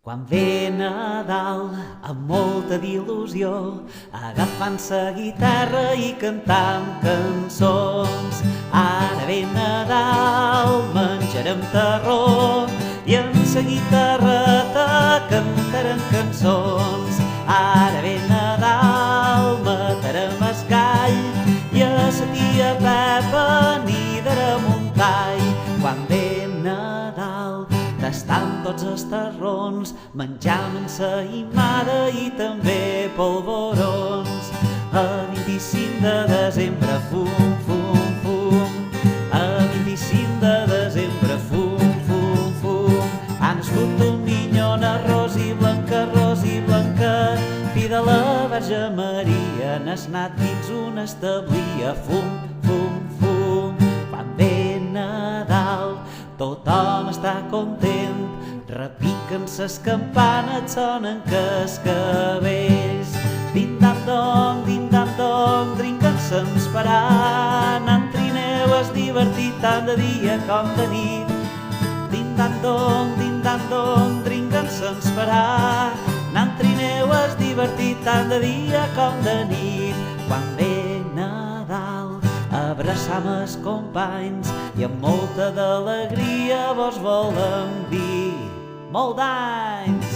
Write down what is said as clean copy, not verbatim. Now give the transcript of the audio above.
Quan ve Nadal, amb molta d'il·lusió, agafant sa guitarra i cantant cançons. Ara ve Nadal, menjarem terró i en sa guitarreta cantarem cançons. Ara ve Nadal, matarem el gall i a sa tia Pepa n'hi darem un tall. Quan ve Nadal, tastant tots els terrons, menjant ensaïmada i també polvorons. A 25 de desembre, fum, fum, fum. A 25 de desembre, fum, fum, fum. Ha nascut un niñona rosa i blanca, fi de la Verge Maria, n'has anat dins un establia, fum, fum, fum. Quan ve Nadal, tothom està content, repiquen ses campanes, sonen cascavells. Din-dan-dong, drinquen-se esperant, en trineu es divertit tant de dia com de nit. Din-dan-dong, drinquen-se esperant, en trineu es divertit tant de dia com de nit. Quan ve Nadal, abraçam els companys i amb molta d'alegria vos volem dir molt d'anys.